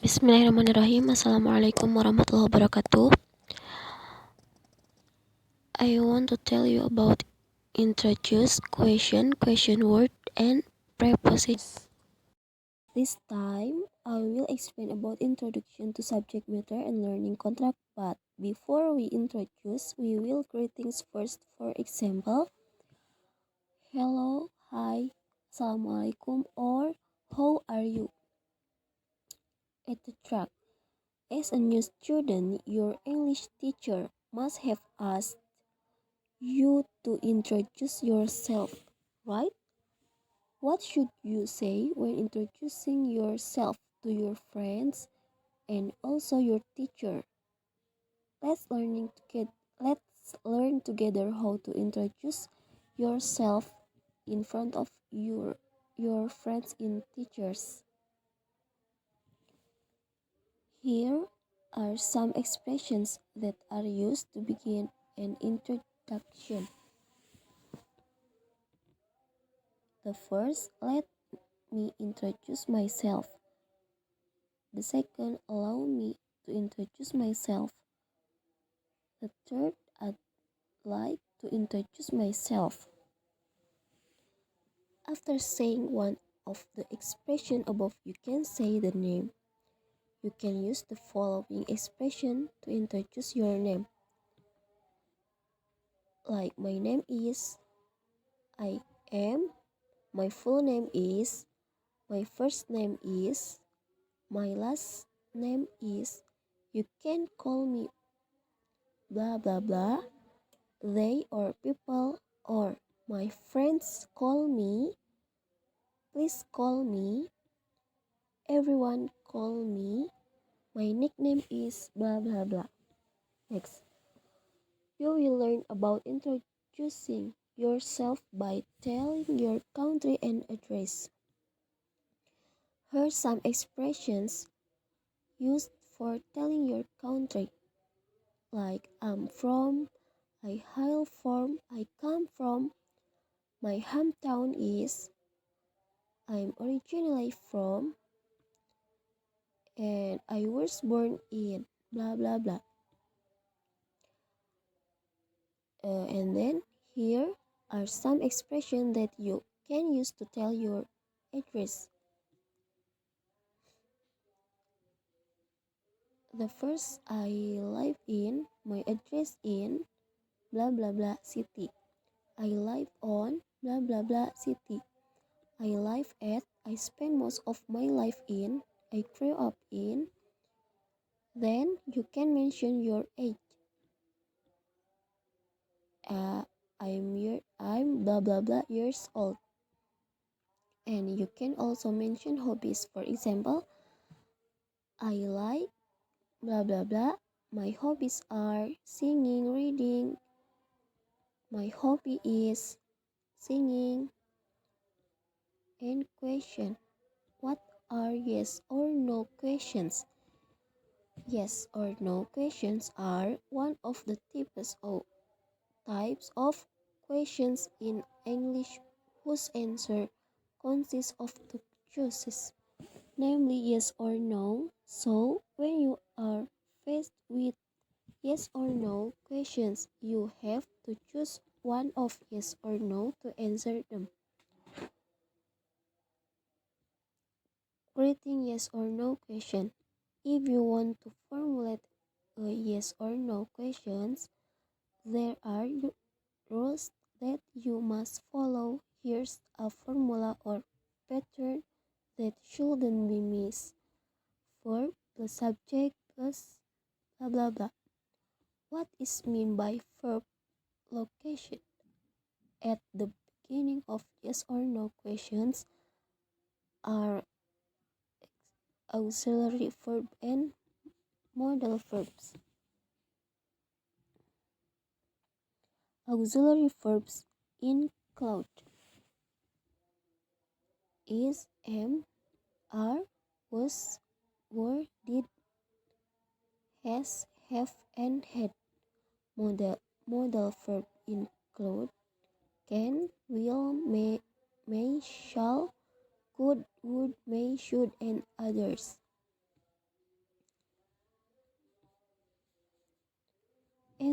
Bismillahirrahmanirrahim. Assalamualaikum warahmatullahi wabarakatuh. I want to tell you about introduce, question word, and prepositions. This time, I will explain about introduction to subject matter and learning contract. But before we introduce, we will greetings first. For example, hello, hi, assalamualaikum, or how are you, etc. As a new student, your English teacher must have asked you to introduce yourself, right? What should you say when introducing yourself to your friends and also your teacher? Let's learn together how to introduce yourself in front of your friends and teachers. Here are some expressions that are used to begin an introduction. The first, let me introduce myself. The second, allow me to introduce myself. The third, I'd like to introduce myself. After saying one of the expression above, you can say the name. You can use the following expression to introduce your name. Like my name is, I am, my full name is, my first name is, my last name is. You can call me blah blah blah. They or people or my friends call me. Please call me. Everyone call me. My nickname is blah blah blah. Next, you will learn about introducing yourself by telling your country and address. Here are some expressions used for telling your country, like I'm from, I hail from, I come from, my hometown is, I'm originally from, and I was born in blah blah blah. And then here are some expressions that you can use to tell your address. The first, I live in, my address in blah blah blah city. I live on blah blah blah city. I live at, I spend most of my life in, I grew up in. Then you can mention your age. Uh, I'm blah blah blah years old. And you can also mention hobbies. For example, I like blah blah blah. My hobbies are singing, reading. My hobby is singing. And question. What are yes or no questions? Yes or no questions are one of the types of questions in English whose answer consists of two choices, namely yes or no. So, when you are faced with yes or no questions, you have to choose one of yes or no to answer them. Creating yes or no question. If you want to formulate a yes or no questions, there are rules that you must follow. Here's a formula or pattern that shouldn't be missed. Verb plus subject plus blah blah blah. What is meant by verb location? At the beginning of yes or no questions are auxiliary verb and modal verbs. Auxiliary verbs include is, am, are, was, were, did, has, have, and had. Modal verb include can, will, may, shall, could, would, may, should, and others.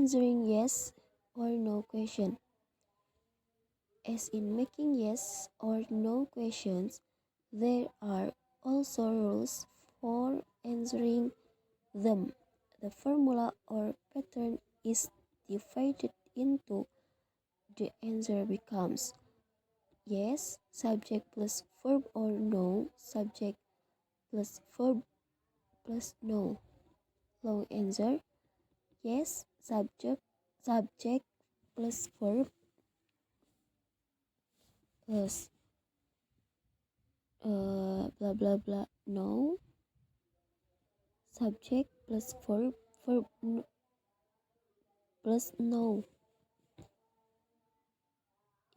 answering yes or no question. As in making yes or no questions, there are also rules for answering them. The formula or pattern is divided into the answer becomes yes, subject plus verb, or no, subject plus verb plus no. Long answer yes, subject plus verb plus blah blah blah no, subject plus verb plus no.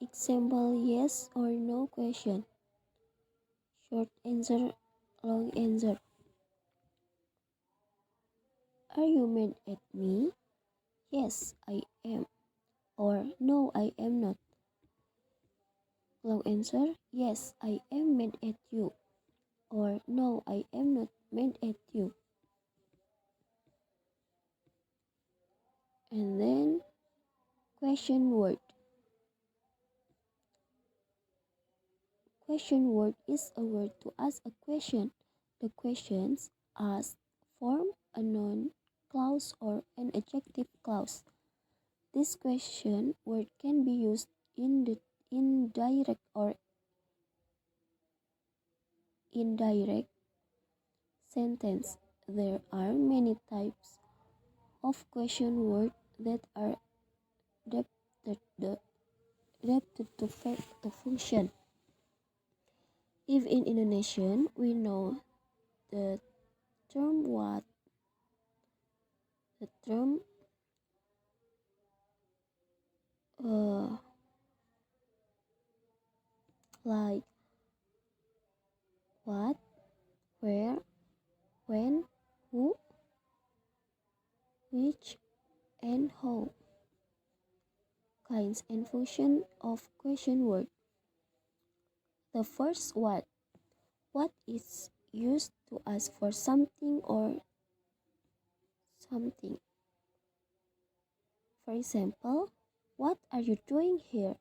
Example yes or no question. Short answer, long answer. Are you mad at me? Yes, I am. Or no, I am not. Long answer, yes, I am mad at you. Or no, I am not mad at you. And then question word. Question word is a word to ask a question. The questions asked form a noun clause or an adjective clause. This question word can be used in the indirect or indirect sentence. There are many types of question word that are adapted to function. If in Indonesian, we know the term what, the term uh, like what, where, when, who, which, and how. Kinds and function of question word. The first what. What is used to ask for something or something. For example, what are you doing here?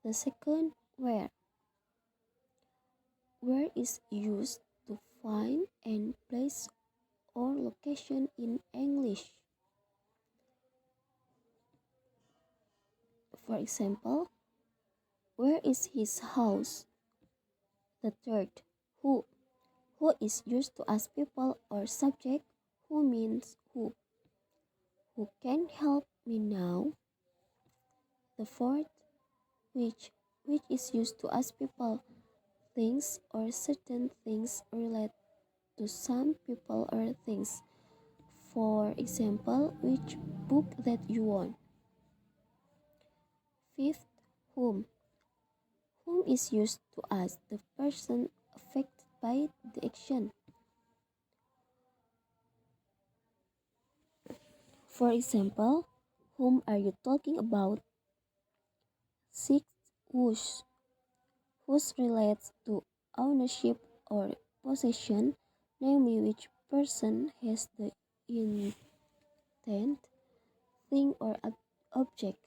The second where. Where is used to find and place or location in English. For example, where is his house? The third, who. Who is used to ask people or subject. Who means who. Who can help me now? The fourth, which is used to ask people, things, or certain things relate to some people or things. For example, which book that you want. Fifth, whom. Whom is used to ask the person affected by the action. For example, whom are you talking about? Sixth, whose. Whose relates to ownership or possession, namely which person has the intent, thing, or object.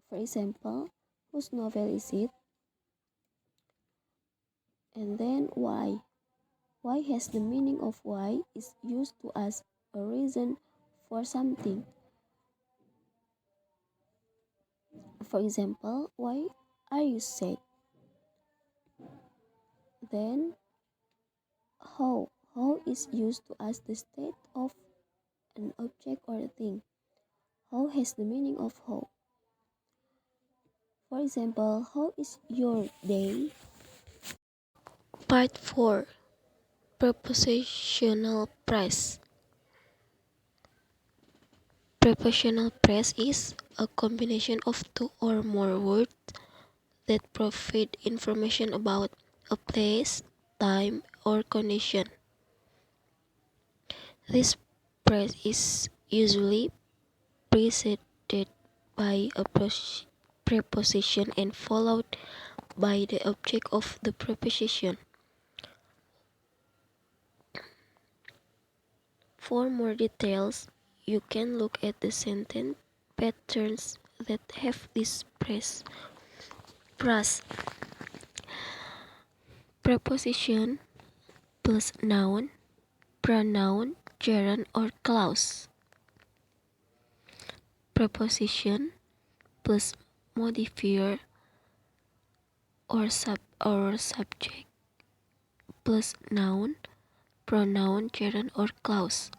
For example, whose novel is it? And then why. Why has the meaning of why is used to ask a reason for something. For example, why are you sad? Then how. How is used to ask the state of an object or a thing. How has the meaning of how. For example, how is your day? Part 4. Prepositional phrase. Prepositional phrase is a combination of two or more words that provide information about a place, time, or condition. This phrase is usually preceded by a preposition and followed by the object of the preposition. For more details, You can look at the sentence patterns that have this phrase. Preposition plus noun, pronoun, gerund, or clause. Preposition plus modifier or subject plus noun, pronoun, gerund, or clause.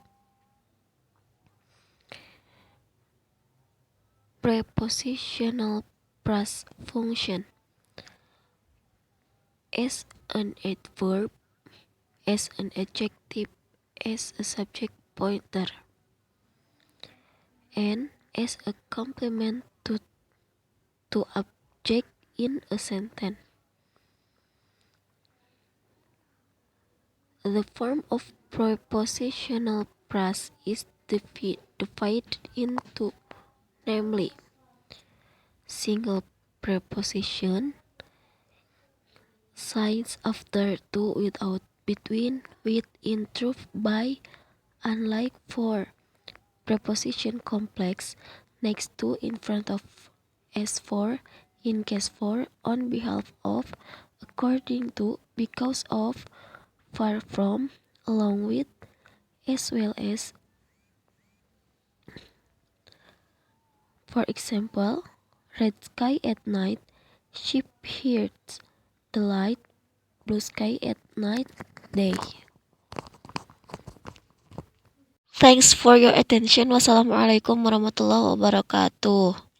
Prepositional plus function. As an adverb, as an adjective, as a subject pointer, and as a complement to object in a sentence. The form of prepositional phrase is divided into, namely, single preposition, signs after, to, without, between, with, in, through, by, unlike, for, preposition complex, next to, in front of, as for, in case for, on behalf of, according to, because of, far from, along with, as well as. For example, red sky at night, sheep hears the light, blue sky at night, day. Thanks for your attention. Wassalamualaikum warahmatullahi wabarakatuh.